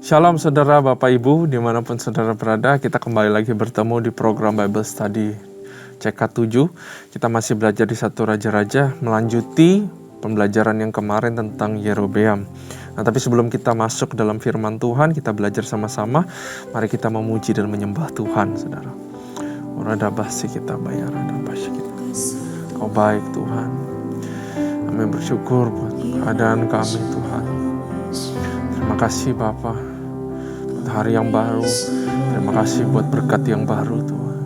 Shalom saudara, Bapak Ibu, dimanapun saudara berada, kita kembali lagi bertemu di program Bible Study CK7. Kita masih belajar di 1 Raja-Raja, melanjuti pembelajaran yang kemarin tentang Yerobeam. Nah, tapi sebelum kita masuk dalam firman Tuhan, kita belajar sama-sama. Mari kita memuji dan menyembah Tuhan, saudara. Oradabasi kita bayar, adabasi kita. Kau baik Tuhan. Kami bersyukur buat keadaan kami Tuhan. Terima kasih Bapa. Hari yang baru, terima kasih buat berkat yang baru Tuhan.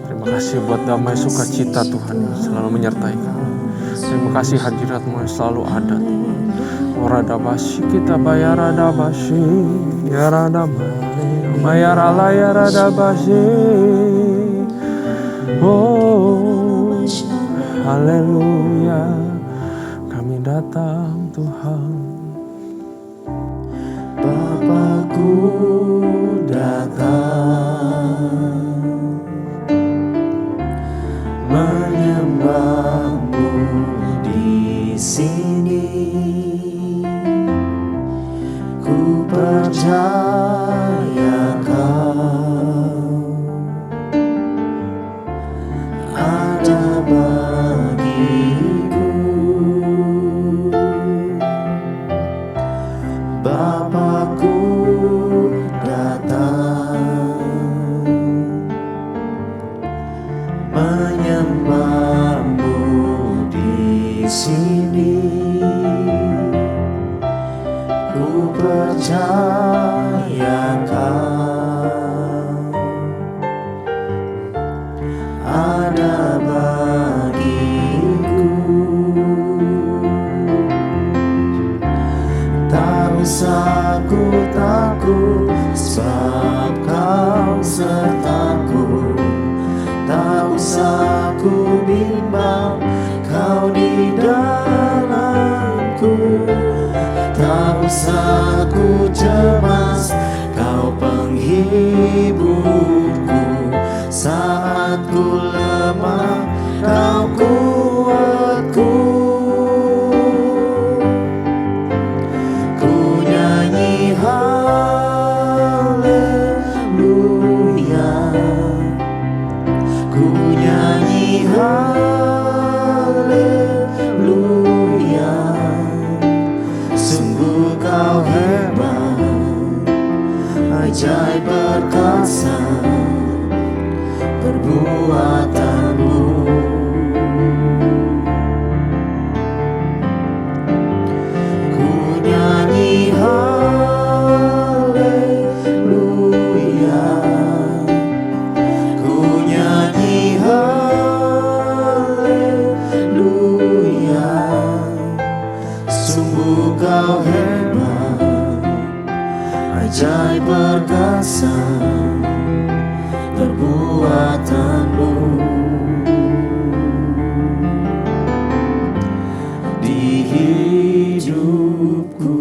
Terima kasih buat damai sukacita Tuhan yang selalu menyertai kami. Terima kasih hadirat-Mu yang selalu ada Tuhan. Oradabasi kita bayar adabasi, yaradabasi, bayar ala yaradabasi. Oh, haleluya, kami datang Tuhan. Bapakku datang menyembah-Mu di sini. Ku percaya Kau ada bagiku. Bapakku datang menyembah-Mu di sini. Ku percaya Kau ada bagiku. Tak usah ku takut, sebab Kau sertaku. Tak usah ku bimbang, Kau di dalamku. Tak usah ku cemas, Kau penghiburku. Saat ku lemah, Kau kuatku. Ku nyanyi haleluya, ku nyanyi haleluya. Sungguh Kau hebat, ajaib perkasa perbuatan-Mu. Ku nyanyi haleluya, ku nyanyi haleluya. Sungguh Kau hebat, ajaib perkasa perbuatan-Mu di hidupku.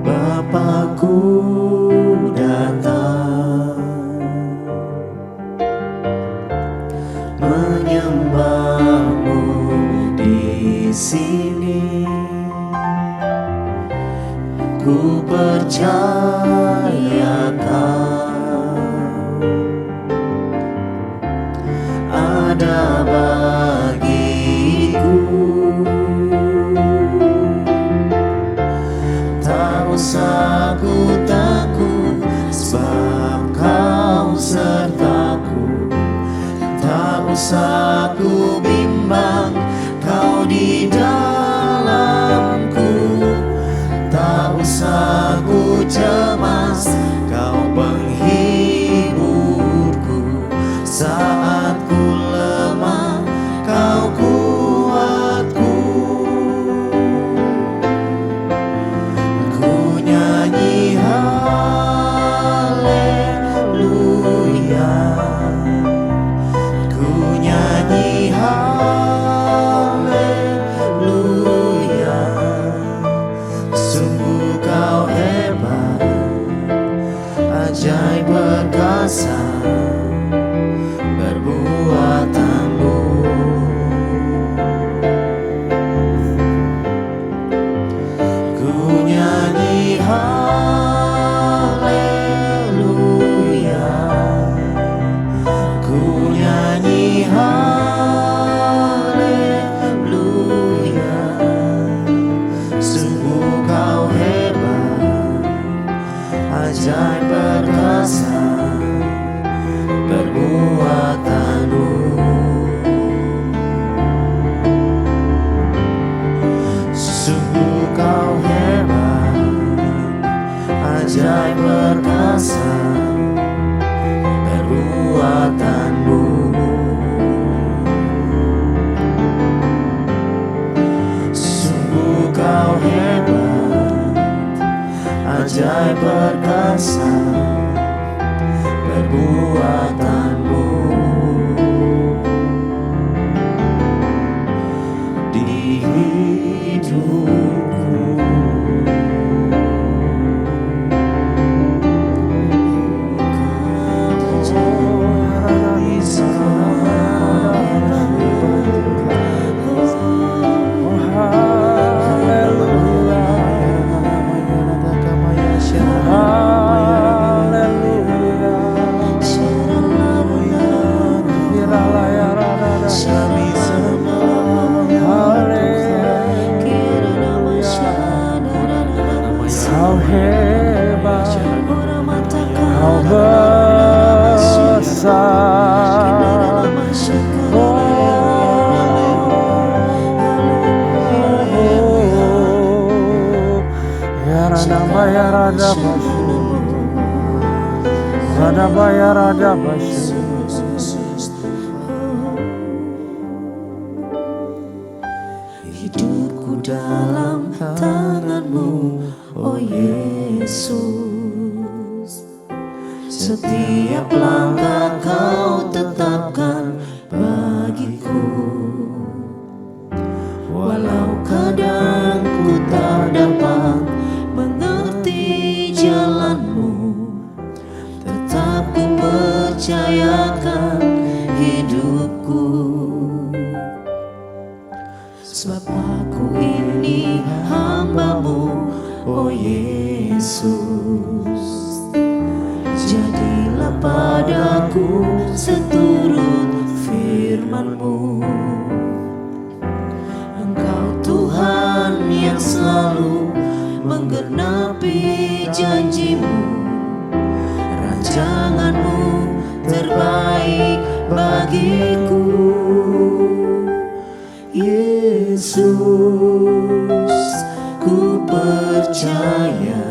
Bapakku datang menyembah-Mu di sini. Ku percaya Kau ada bagiku. Tak usah ku takut, sebab Kau sertaku. Tak usah ku bimbang, Kau di dalamku. Tak usah ku cemas, Kau penghiburku. Saat ku lemah, Kau kuatku. Ku nyanyi haleluya, ku nyanyi haleluya. Sungguh Kau hebat, baya rada basyu, rada baya rada basyu. Hidupku dalam tangan-Mu, oh Yesus. Setiap langkah Kau tetapkan bagiku. Walau kadang ku tak dapat mengerti jalan-Mu, tetap ku percayakan hidupku. Sebab aku ini hamba-Mu, oh Yesus. Jadilah padaku seturut firman-Mu. Engkau Tuhan yang selalu menggenapi janji-Mu. Rancangan-Mu terbaik bagiku. Yesus, ku percaya.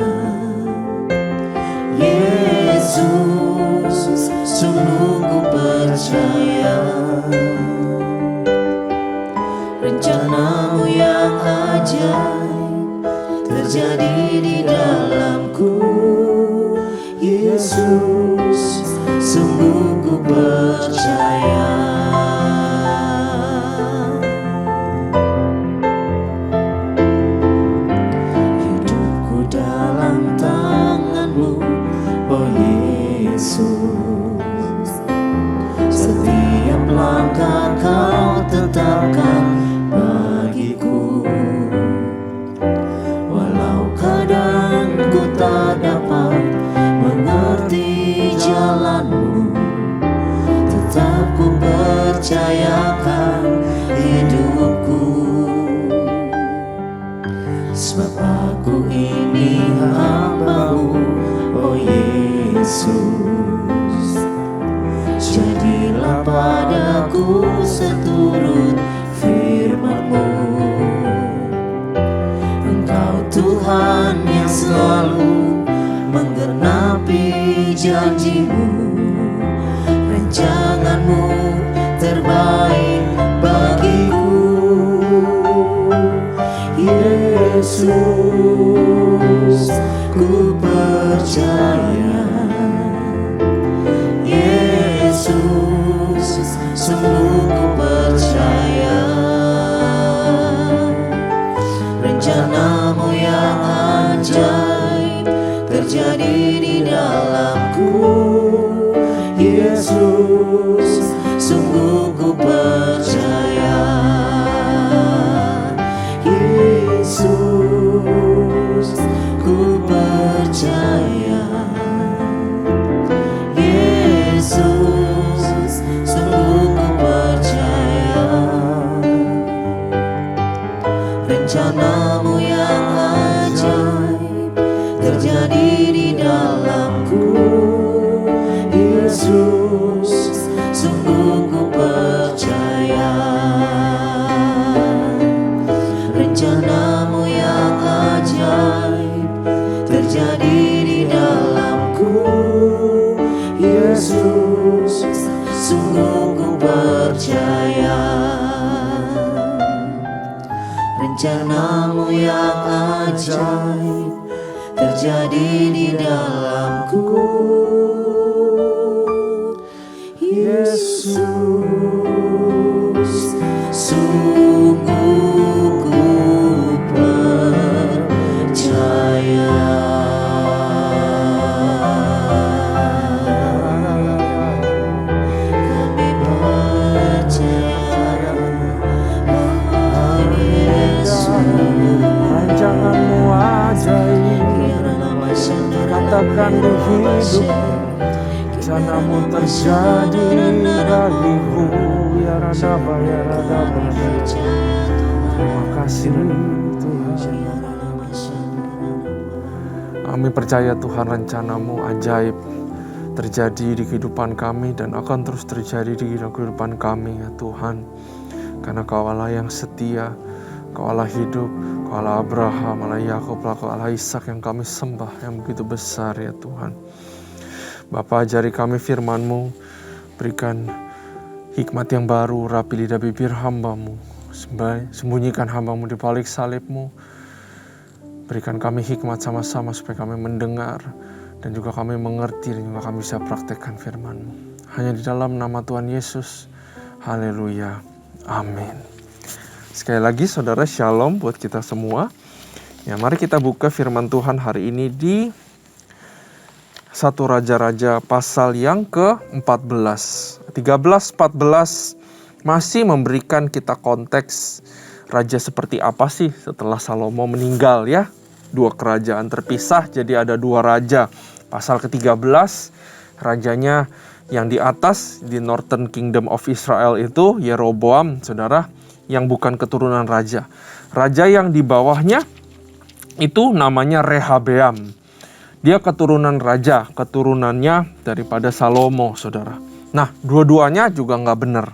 Yesus, sungguh ku percaya. Rencana-Mu yang ajaib terjadi di dalamku. Yesus, sungguh ku percaya. Setiap langkah Kau tetapkan bagiku. Walau kadang ku tak dapat mengerti jalan-Mu, tetap ku percayakan hidupku. Sebab aku ini hamba-Mu, oh Yesus. Jadilah padaku seturut firman-Mu. Engkau Tuhan yang selalu menggenapi janji-Mu. Rancangan-Mu terbaik bagiku. Yesus, ku percaya. Yesus, sungguh ku percaya. Rencana-Mu yang ajaib terjadi di dalamku. Yesus, sungguh ku percaya. Yesus, ku percaya. Yesus, sungguh ku percaya. Rencana-Mu yang ajaib terjadi di dalamku. Yesus, sungguh ku percaya. Rencana-Mu yang ajaib terjadi di dalamku. Yesus, sungguh ku percaya. Rencana-Mu yang ajaib terjadi di dalamku. Yesus, sungguh ku percaya. Rancangan-Mu ajaib katakan di hidup. Rencana-Mu terjadi bagiku. Ya rada baya rada basyu. Terima kasih Tuhan. Kami percaya Tuhan, rencana-Mu ajaib terjadi di kehidupan kami dan akan terus terjadi di kehidupan kami ya Tuhan. Karena Kau Allah yang setia, Kau Allah hidup, Engkau Allah Abraham, Allah Yakub, Allah Ishak yang kami sembah, yang begitu besar ya Tuhan. Bapa, ajari kami firman-Mu, berikan hikmat yang baru, rapi lidah bibir hamba-Mu, sembunyikan hamba-Mu di balik salib-Mu. Berikan kami hikmat sama-sama supaya kami mendengar dan juga kami mengerti dan juga kami bisa praktekkan firman-Mu. Hanya di dalam nama Tuhan Yesus. Haleluya. Amin. Sekali lagi saudara, shalom buat kita semua. Ya, mari kita buka firman Tuhan hari ini di 1 Raja-Raja pasal yang ke-14. 13, 14 masih memberikan kita konteks raja seperti apa sih setelah Salomo meninggal ya. Dua kerajaan terpisah, jadi ada dua raja. Pasal ke-13, rajanya yang di atas, di Northern Kingdom of Israel itu Yeroboam, saudara, yang bukan keturunan raja. Raja yang di bawahnya itu namanya Rehabeam. Dia keturunan raja, keturunannya daripada Salomo, saudara. Nah, dua-duanya juga nggak benar.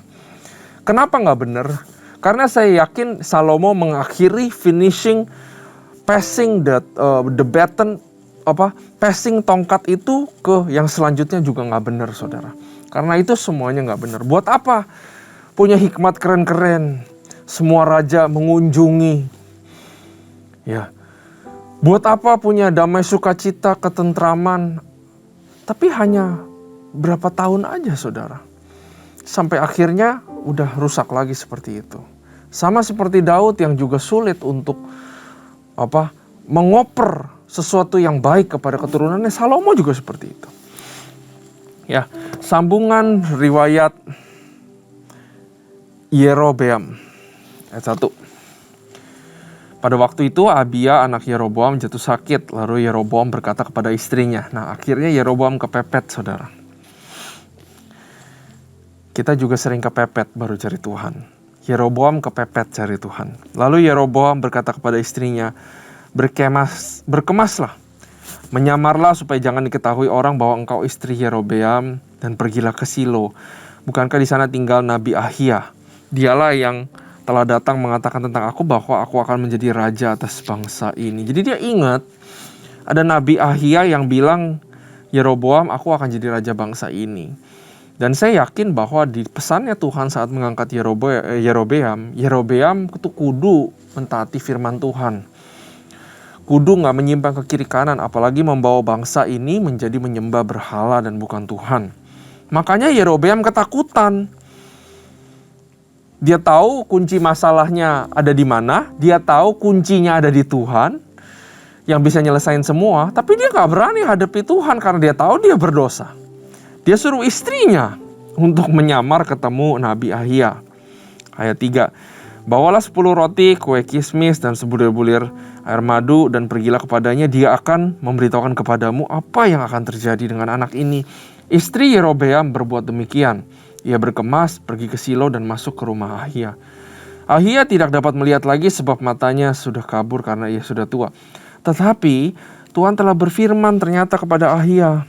Kenapa nggak benar? Karena saya yakin Salomo mengakhiri passing the baton, passing tongkat itu ke yang selanjutnya juga nggak benar, saudara. Karena itu semuanya nggak benar. Buat apa? Punya hikmat keren-keren. Semua raja mengunjungi. Ya. Buat apa punya damai sukacita, ketentraman. Tapi hanya berapa tahun aja, saudara. Sampai akhirnya udah rusak lagi seperti itu. Sama seperti Daud yang juga sulit untuk mengoper sesuatu yang baik kepada keturunannya. Salomo juga seperti itu. Ya, sambungan riwayat Yerobeam. Ayat 1. Pada waktu itu Abia anak Yeroboam jatuh sakit. Lalu Yeroboam berkata kepada istrinya. Nah, akhirnya Yeroboam kepepet, saudara. Kita juga sering kepepet baru cari Tuhan. Yeroboam kepepet cari Tuhan. Lalu Yeroboam berkata kepada istrinya, berkemaslah, menyamarlah supaya jangan diketahui orang bahwa engkau istri Yerobeam, dan pergilah ke Silo. Bukankah di sana tinggal Nabi Ahia? Dialah yang telah datang mengatakan tentang aku bahwa aku akan menjadi raja atas bangsa ini. Jadi dia ingat ada Nabi Ahia yang bilang, Yeroboam, aku akan jadi raja bangsa ini. Dan saya yakin bahwa di pesannya Tuhan saat mengangkat Yerobeam itu kudu mentaati firman Tuhan. Kudu gak menyimpang ke kiri kanan, apalagi membawa bangsa ini menjadi menyembah berhala dan bukan Tuhan. Makanya Yerobeam ketakutan. Dia tahu kunci masalahnya ada di mana. Dia tahu kuncinya ada di Tuhan yang bisa nyelesain semua. Tapi dia gak berani hadapi Tuhan karena dia tahu dia berdosa. Dia suruh istrinya untuk menyamar ketemu Nabi Ahia. Ayat 3. Bawalah 10 roti, kue kismis, dan sebulir-bulir air madu, dan pergilah kepadanya. Dia akan memberitahukan kepadamu apa yang akan terjadi dengan anak ini. Istri Yerobeam berbuat demikian. Ia berkemas, pergi ke Silo dan masuk ke rumah Ahia. Ahia tidak dapat melihat lagi sebab matanya sudah kabur karena ia sudah tua. Tetapi Tuhan telah berfirman ternyata kepada Ahia,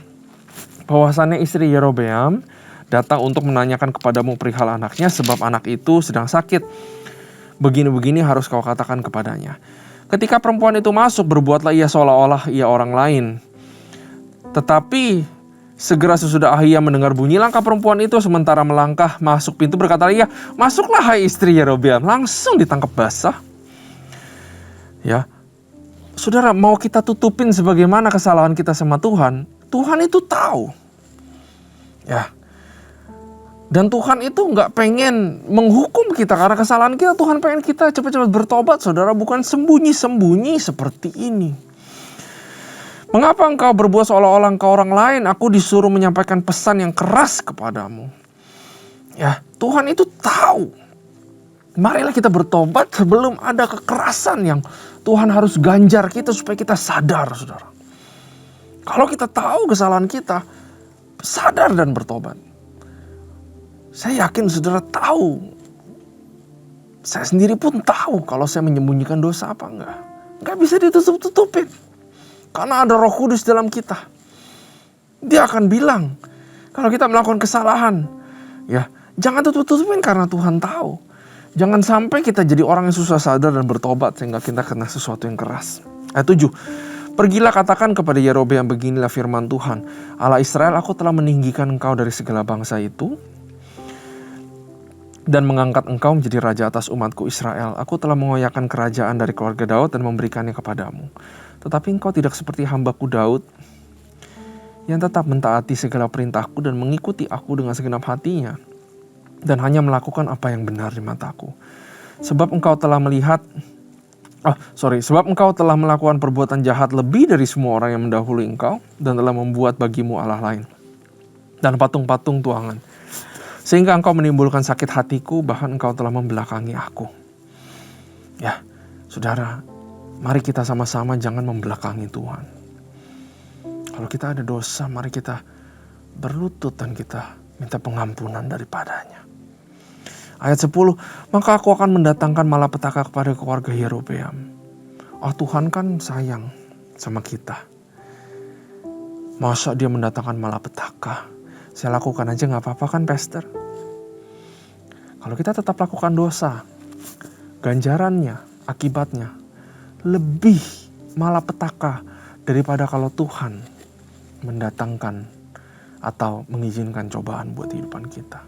bahwasannya istri Yerobeam datang untuk menanyakan kepadamu perihal anaknya, sebab anak itu sedang sakit. Begini-begini harus kau katakan kepadanya. Ketika perempuan itu masuk, berbuatlah ia seolah-olah ia orang lain. Tetapi segera sesudah Ahia mendengar bunyi langkah perempuan itu, sementara melangkah masuk pintu, berkata ia, masuklah hai istri Yerobeam. Langsung ditangkap basah. Ya, saudara, mau kita tutupin sebagaimana kesalahan kita sama Tuhan, Tuhan itu tahu. Ya, dan Tuhan itu gak pengen menghukum kita karena kesalahan kita. Tuhan pengen kita cepat-cepat bertobat, saudara, bukan sembunyi-sembunyi seperti ini. Mengapa engkau berbuat seolah-olah engkau orang lain? Aku disuruh menyampaikan pesan yang keras kepadamu. Ya, Tuhan itu tahu. Marilah kita bertobat sebelum ada kekerasan yang Tuhan harus ganjar kita supaya kita sadar, saudara. Kalau kita tahu kesalahan kita, sadar dan bertobat. Saya yakin saudara tahu. Saya sendiri pun tahu kalau saya menyembunyikan dosa apa enggak. Enggak bisa ditutup-tutupin. Karena ada Roh Kudus dalam kita. Dia akan bilang, kalau kita melakukan kesalahan, ya jangan tutup-tutupin karena Tuhan tahu. Jangan sampai kita jadi orang yang susah sadar dan bertobat sehingga kita kena sesuatu yang keras. Ayat 7. Pergilah katakan kepada Yerobeam, beginilah firman Tuhan, Allah Israel, aku telah meninggikan engkau dari segala bangsa itu dan mengangkat engkau menjadi raja atas umatku Israel. Aku telah mengoyakkan kerajaan dari keluarga Daud dan memberikannya kepadamu. Tetapi engkau tidak seperti hambaku Daud yang tetap mentaati segala perintahku dan mengikuti aku dengan segenap hatinya dan hanya melakukan apa yang benar di mataku. Sebab engkau telah melakukan perbuatan jahat lebih dari semua orang yang mendahului engkau dan telah membuat bagimu Allah lain dan patung-patung tuangan. Sehingga engkau menimbulkan sakit hatiku, bahkan engkau telah membelakangi aku. Ya, saudara, mari kita sama-sama jangan membelakangi Tuhan. Kalau kita ada dosa, mari kita berlutut dan kita minta pengampunan daripadanya. Ayat 10, maka aku akan mendatangkan malapetaka kepada keluarga Yerobeam. Oh, Tuhan kan sayang sama kita. Masa dia mendatangkan malapetaka? Saya lakukan aja gak apa-apa kan, Pastor? Kalau kita tetap lakukan dosa, ganjarannya, akibatnya lebih malapetaka daripada kalau Tuhan mendatangkan atau mengizinkan cobaan buat kehidupan kita.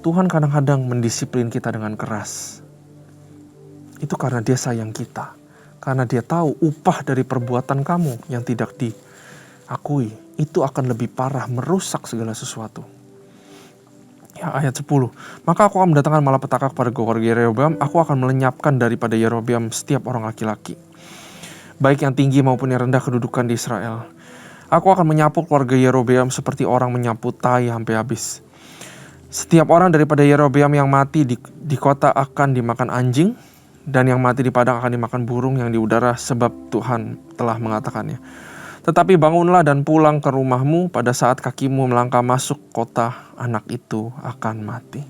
Tuhan kadang-kadang mendisiplin kita dengan keras. Itu karena dia sayang kita. Karena dia tahu upah dari perbuatan kamu yang tidak diakui. Itu akan lebih parah, merusak segala sesuatu. Ya, ayat 10. Maka aku akan mendatangkan malapetaka kepada keluarga Yerobeam. Aku akan melenyapkan daripada Yerobeam setiap orang laki-laki, baik yang tinggi maupun yang rendah kedudukan di Israel. Aku akan menyapu keluarga Yerobeam seperti orang menyapu tai sampai habis. Setiap orang daripada Yerobeam yang mati di kota akan dimakan anjing, dan yang mati di padang akan dimakan burung yang di udara, sebab Tuhan telah mengatakannya. Tetapi bangunlah dan pulang ke rumahmu, pada saat kakimu melangkah masuk kota, anak itu akan mati.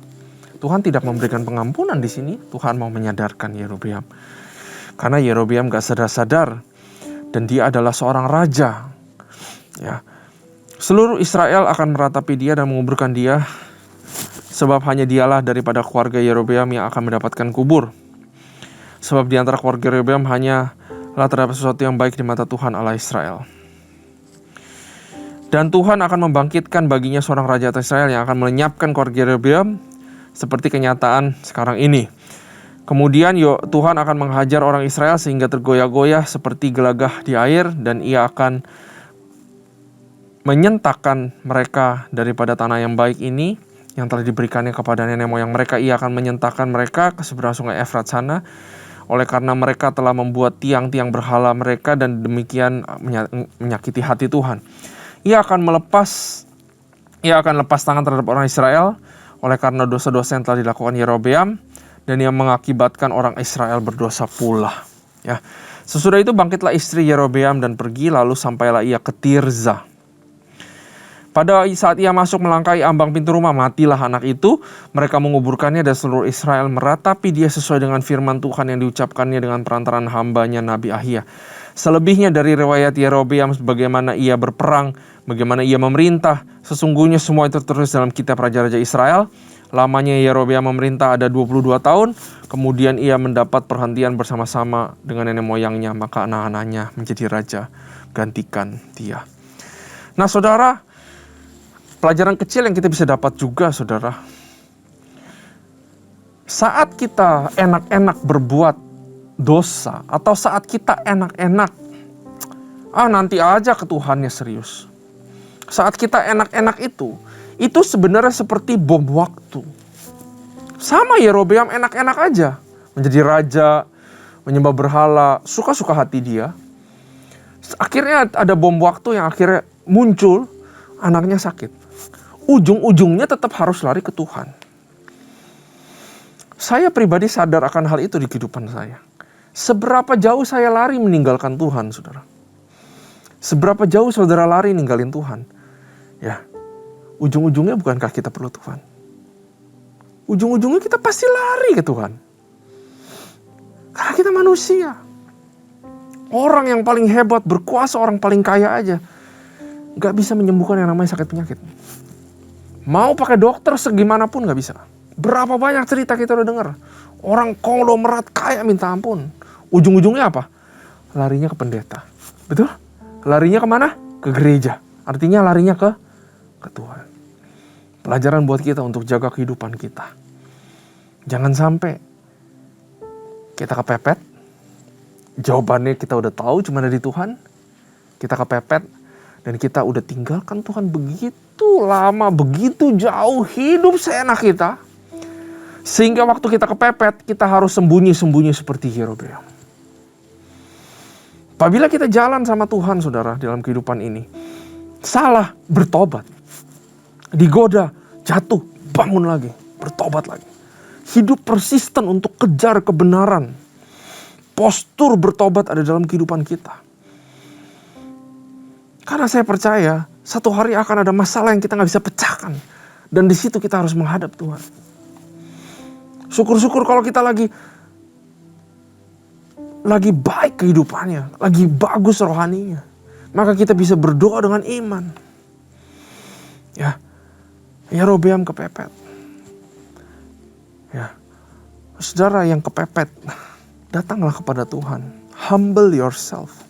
Tuhan tidak memberikan pengampunan di sini. Tuhan mau menyadarkan Yerobeam. Karena Yerobeam gak sadar-sadar, dan dia adalah seorang raja. Ya, seluruh Israel akan meratapi dia dan menguburkan dia, sebab hanya dialah daripada keluarga Yerobeam yang akan mendapatkan kubur. Sebab di antara keluarga Yerobeam hanyalah terdapat sesuatu yang baik di mata Tuhan Allah Israel. Dan Tuhan akan membangkitkan baginya seorang raja atas Israel yang akan melenyapkan keluarga Yerobeam seperti kenyataan sekarang ini. Kemudian Tuhan akan menghajar orang Israel sehingga tergoyah-goyah seperti gelagah di air, dan ia akan menyentakkan mereka daripada tanah yang baik ini yang telah diberikannya kepada nenek moyang mereka. Ia akan menyentakkan mereka ke seberang sungai Efrat sana, oleh karena mereka telah membuat tiang-tiang berhala mereka dan demikian menyakiti hati Tuhan. Ia akan lepas tangan terhadap orang Israel oleh karena dosa-dosa yang telah dilakukan Yerobeam, dan ia mengakibatkan orang Israel berdosa pula. Ya. Sesudah itu bangkitlah istri Yerobeam dan pergi, lalu sampailah ia ke Tirza. Pada saat ia masuk melangkahi ambang pintu rumah, matilah anak itu. Mereka menguburkannya dan seluruh Israel meratapi dia sesuai dengan firman Tuhan yang diucapkannya dengan perantaran hambanya Nabi Ahia. Selebihnya dari riwayat Yerobeam, bagaimana ia berperang, bagaimana ia memerintah, sesungguhnya semua itu tertulis dalam kitab Raja-Raja Israel. Lamanya Yerobeam memerintah ada 22 tahun. Kemudian ia mendapat perhentian bersama-sama dengan nenek moyangnya, maka anak-anaknya menjadi raja gantikan dia. Nah, saudara, pelajaran kecil yang kita bisa dapat juga, saudara. Saat kita enak-enak berbuat dosa, atau saat kita enak-enak, nanti aja ke Tuhannya serius. Saat kita enak-enak itu sebenarnya seperti bom waktu. Sama Yerobeam enak-enak aja, menjadi raja, menyembah berhala, suka-suka hati dia. Akhirnya ada bom waktu yang akhirnya muncul, anaknya sakit. Ujung-ujungnya tetap harus lari ke Tuhan. Saya pribadi sadar akan hal itu di kehidupan saya. Seberapa jauh saya lari meninggalkan Tuhan, saudara. Seberapa jauh saudara lari ninggalin Tuhan. Ya, ujung-ujungnya bukankah kita perlu Tuhan? Ujung-ujungnya kita pasti lari ke Tuhan. Karena kita manusia. Orang yang paling hebat, berkuasa, orang paling kaya aja gak bisa menyembuhkan yang namanya sakit penyakit. Mau pakai dokter segimanapun gak bisa. Berapa banyak cerita kita udah dengar. Orang konglomerat kaya minta ampun. Ujung-ujungnya apa? Larinya ke pendeta. Betul? Larinya kemana? Ke gereja. Artinya larinya ke Tuhan. Pelajaran buat kita untuk jaga kehidupan kita. Jangan sampai kita kepepet. Jawabannya kita udah tahu cuma dari Tuhan. Kita kepepet dan kita udah tinggalkan Tuhan begitu lama, begitu jauh, hidup seenak kita. Sehingga waktu kita kepepet, kita harus sembunyi-sembunyi seperti Yerobeam. Apabila kita jalan sama Tuhan, saudara, dalam kehidupan ini, salah, bertobat. Digoda, jatuh, bangun lagi, bertobat lagi. Hidup persisten untuk kejar kebenaran. Postur bertobat ada dalam kehidupan kita. Karena saya percaya, satu hari akan ada masalah yang kita gak bisa pecahkan. Dan di situ kita harus menghadap Tuhan. Syukur-syukur kalau kita lagi baik kehidupannya, lagi bagus rohaninya, maka kita bisa berdoa dengan iman. Ya, Yerobeam kepepet. Ya, saudara yang kepepet, datanglah kepada Tuhan. Humble yourself.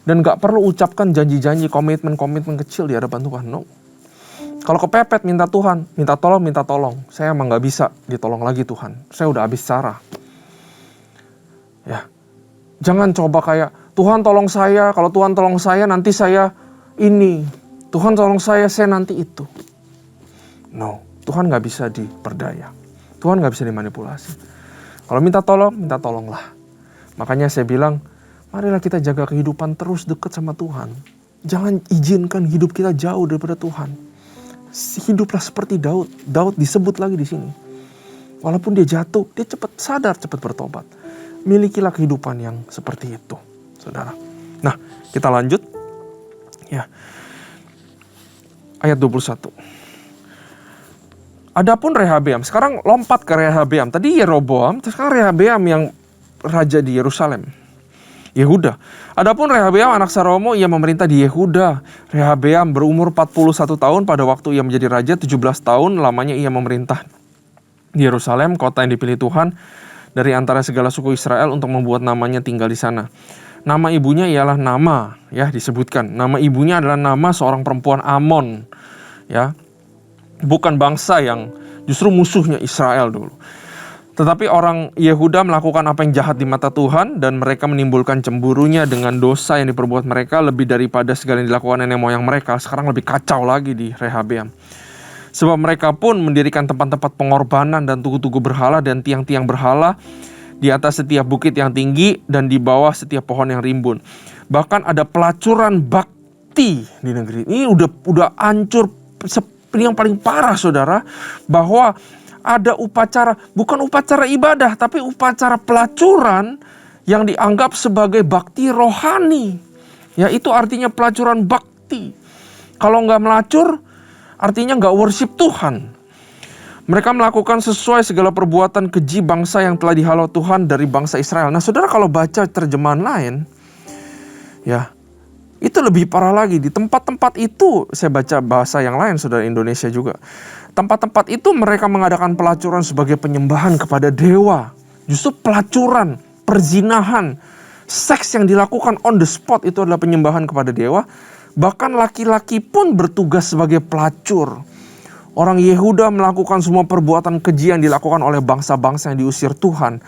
Dan gak perlu ucapkan janji-janji, komitmen-komitmen kecil di hadapan Tuhan. No. Kalau kepepet minta Tuhan, minta tolong. Saya emang gak bisa ditolong lagi Tuhan. Saya udah habis cara. Ya, jangan coba kayak, Tuhan tolong saya, kalau Tuhan tolong saya nanti saya ini. Tuhan tolong saya nanti itu. No, Tuhan gak bisa diperdaya. Tuhan gak bisa dimanipulasi. Kalau minta tolonglah. Makanya saya bilang, marilah kita jaga kehidupan terus dekat sama Tuhan. Jangan izinkan hidup kita jauh daripada Tuhan. Hiduplah seperti Daud. Daud disebut lagi di sini. Walaupun dia jatuh, dia cepat sadar, cepat bertobat. Milikilah kehidupan yang seperti itu, saudara. Nah, kita lanjut. Ya. Ayat 21. Adapun Rehabeam, sekarang lompat ke Rehabeam. Tadi Yeroboam, terus sekarang Rehabeam yang raja di Yerusalem. Yehuda. Adapun Rehabeam anak Salomo, ia memerintah di Yehuda. Rehabeam berumur 41 tahun pada waktu ia menjadi raja, 17 tahun lamanya ia memerintah di Yerusalem, kota yang dipilih Tuhan dari antara segala suku Israel untuk membuat namanya tinggal di sana. Nama ibunya ialah Nama, ya disebutkan. Nama ibunya adalah nama seorang perempuan Amon, ya. Bukan bangsa yang justru musuhnya Israel dulu. Tetapi orang Yehuda melakukan apa yang jahat di mata Tuhan dan mereka menimbulkan cemburunya dengan dosa yang diperbuat mereka lebih daripada segala yang dilakukan nenek moyang mereka. Sekarang lebih kacau lagi di Rehabeam. Sebab mereka pun mendirikan tempat-tempat pengorbanan dan tugu-tugu berhala dan tiang-tiang berhala di atas setiap bukit yang tinggi dan di bawah setiap pohon yang rimbun. Bahkan ada pelacuran bakti di negeri ini. Udah hancur. Ini yang paling parah, saudara, bahwa ada upacara, bukan upacara ibadah, tapi upacara pelacuran yang dianggap sebagai bakti rohani. Ya, itu artinya pelacuran bakti. Kalau nggak melacur, artinya nggak worship Tuhan. Mereka melakukan sesuai segala perbuatan keji bangsa yang telah dihalau Tuhan dari bangsa Israel. Nah, saudara kalau baca terjemahan lain, ya, itu lebih parah lagi. Di tempat-tempat itu, saya baca bahasa yang lain, saudara, Indonesia juga. Tempat-tempat itu mereka mengadakan pelacuran sebagai penyembahan kepada dewa. Justru pelacuran, perzinahan, seks yang dilakukan on the spot itu adalah penyembahan kepada dewa. Bahkan laki-laki pun bertugas sebagai pelacur. Orang Yehuda melakukan semua perbuatan keji yang dilakukan oleh bangsa-bangsa yang diusir Tuhan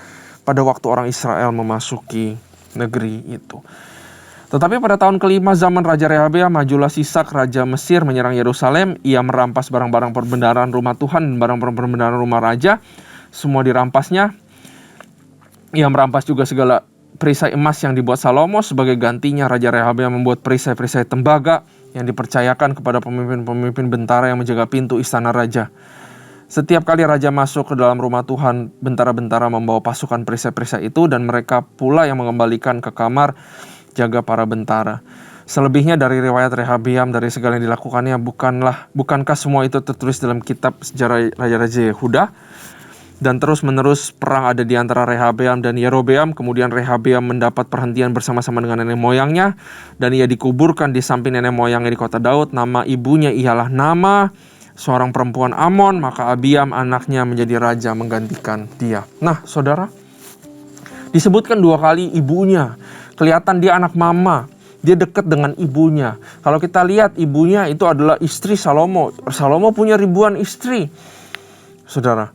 pada waktu orang Israel memasuki negeri itu. Tetapi pada tahun kelima zaman Raja Rehabeam, majulah Sisak, Raja Mesir, menyerang Yerusalem. Ia merampas barang-barang perbendaharaan rumah Tuhan dan barang-barang perbendaharaan rumah raja. Semua dirampasnya. Ia merampas juga segala perisai emas yang dibuat Salomo. Sebagai gantinya, Raja Rehabeam membuat perisai-perisai tembaga yang dipercayakan kepada pemimpin-pemimpin bentara yang menjaga pintu istana raja. Setiap kali raja masuk ke dalam rumah Tuhan, bentara-bentara membawa pasukan perisai-perisai itu dan mereka pula yang mengembalikan ke kamar jaga para bentara. Selebihnya dari riwayat Rehabeam, dari segala yang dilakukannya, bukankah semua itu tertulis dalam kitab sejarah Raja-Raja Yehuda? Dan terus-menerus perang ada di antara Rehabeam dan Yerobeam. Kemudian Rehabeam mendapat perhentian bersama-sama dengan nenek moyangnya, dan ia dikuburkan di samping nenek moyangnya di kota Daud. Nama ibunya ialah Nama. seorang perempuan Amon, maka Abiam anaknya menjadi raja menggantikan dia. Nah, saudara, disebutkan 2 kali ibunya. Kelihatan dia anak mama. Dia dekat dengan ibunya. Kalau kita lihat ibunya itu adalah istri Salomo. Salomo punya ribuan istri, saudara.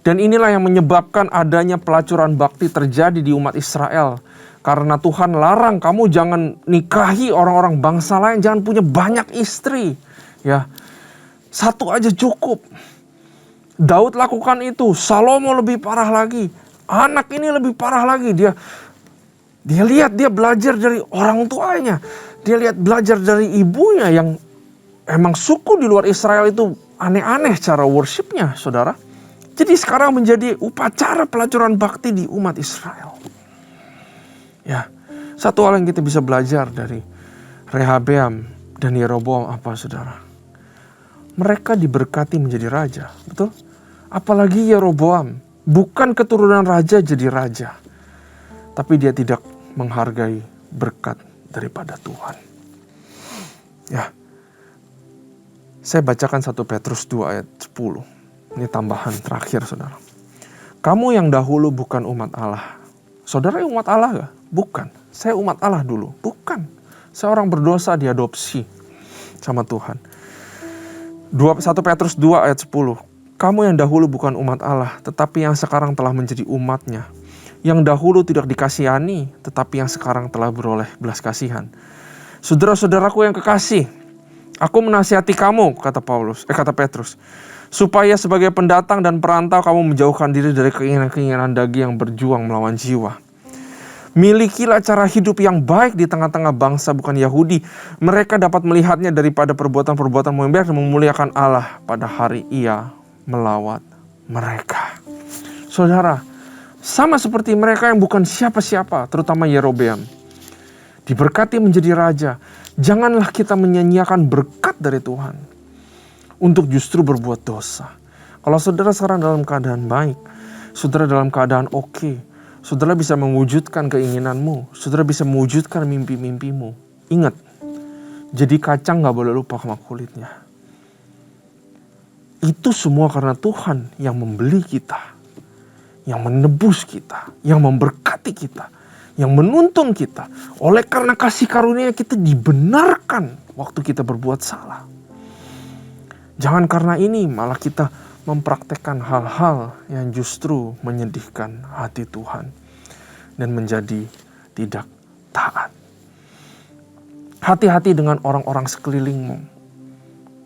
Dan inilah yang menyebabkan adanya pelacuran bakti terjadi di umat Israel. Karena Tuhan larang kamu jangan nikahi orang-orang bangsa lain, jangan punya banyak istri. Ya, 1 aja cukup. Daud lakukan itu, Salomo lebih parah lagi. Anak ini lebih parah lagi. Dia lihat, dia belajar dari orang tuanya. Dia lihat belajar dari ibunya yang emang suku di luar Israel itu aneh-aneh cara worshipnya, saudara. Jadi sekarang menjadi upacara pelacuran bakti di umat Israel. Ya, satu hal yang kita bisa belajar dari Rehabeam dan Yeroboam apa, saudara? Mereka diberkati menjadi raja, betul? Apalagi Yeroboam, bukan keturunan raja jadi raja. Tapi dia tidak menghargai berkat daripada Tuhan. Ya, saya bacakan 1 Petrus 2 ayat 10. Ini tambahan terakhir, saudara. Kamu yang dahulu bukan umat Allah. Saudara umat Allah gak? Bukan. Saya umat Allah dulu. Bukan. Saya orang berdosa diadopsi sama Tuhan. 1 Petrus 2 ayat 10. Kamu yang dahulu bukan umat Allah, tetapi yang sekarang telah menjadi umatnya. Yang dahulu tidak dikasihani, tetapi yang sekarang telah beroleh belas kasihan. Saudara-saudaraku yang kekasih, aku menasihati kamu, kata Petrus, supaya sebagai pendatang dan perantau kamu menjauhkan diri dari keinginan-keinginan daging yang berjuang melawan jiwa. Milikilah cara hidup yang baik di tengah-tengah bangsa bukan Yahudi. Mereka dapat melihatnya daripada perbuatan-perbuatan baik dan memuliakan Allah pada hari Ia melawat mereka. Saudara, sama seperti mereka yang bukan siapa-siapa, terutama Yerobeam, diberkati menjadi raja. Janganlah kita menyanyiakan berkat dari Tuhan untuk justru berbuat dosa. Kalau saudara sekarang dalam keadaan baik, saudara dalam keadaan oke, saudara bisa mewujudkan keinginanmu, saudara bisa mewujudkan mimpi-mimpimu. Ingat, jadi kacang gak boleh lupa sama kulitnya. Itu semua karena Tuhan yang membeli kita, yang menebus kita, yang memberkati kita, yang menuntun kita. Oleh karena kasih karunia kita dibenarkan waktu kita berbuat salah. Jangan karena ini malah kita mempraktekkan hal-hal yang justru menyedihkan hati Tuhan dan menjadi tidak taat. Hati-hati dengan orang-orang sekelilingmu,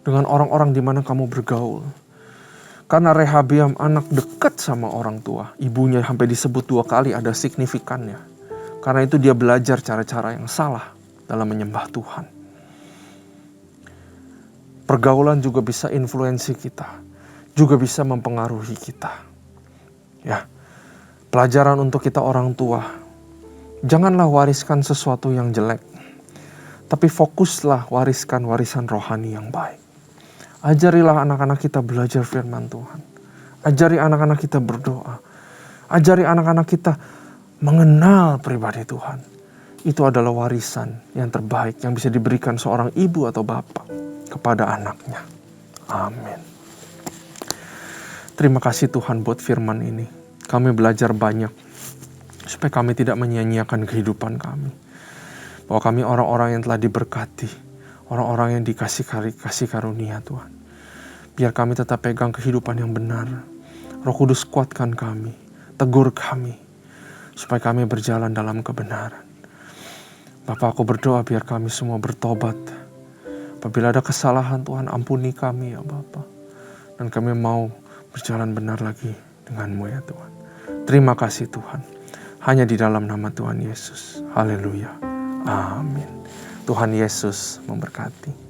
dengan orang-orang di mana kamu bergaul. Karena Rehabeam anak dekat sama orang tua. Ibunya sampai disebut 2 kali, ada signifikannya. Karena itu dia belajar cara-cara yang salah dalam menyembah Tuhan. Pergaulan juga bisa influensi kita. Juga bisa mempengaruhi kita. Ya, pelajaran untuk kita orang tua. Janganlah wariskan sesuatu yang jelek. Tapi fokuslah wariskan warisan rohani yang baik. Ajarilah anak-anak kita belajar firman Tuhan. Ajari anak-anak kita berdoa. Ajari anak-anak kita mengenal pribadi Tuhan. Itu adalah warisan yang terbaik yang bisa diberikan seorang ibu atau bapak kepada anaknya. Amin. Terima kasih Tuhan buat firman ini. Kami belajar banyak supaya kami tidak menyia-nyiakan kehidupan kami. Bahwa kami orang-orang yang telah diberkati. Orang-orang yang dikasih karunia Tuhan. Biar kami tetap pegang kehidupan yang benar. Roh Kudus kuatkan kami. Tegur kami. Supaya kami berjalan dalam kebenaran. Bapa, aku berdoa biar kami semua bertobat. Apabila ada kesalahan Tuhan, ampuni kami ya Bapa. Dan kami mau berjalan benar lagi dengan-Mu ya Tuhan. Terima kasih Tuhan. Hanya di dalam nama Tuhan Yesus. Haleluya. Amin. Tuhan Yesus memberkati.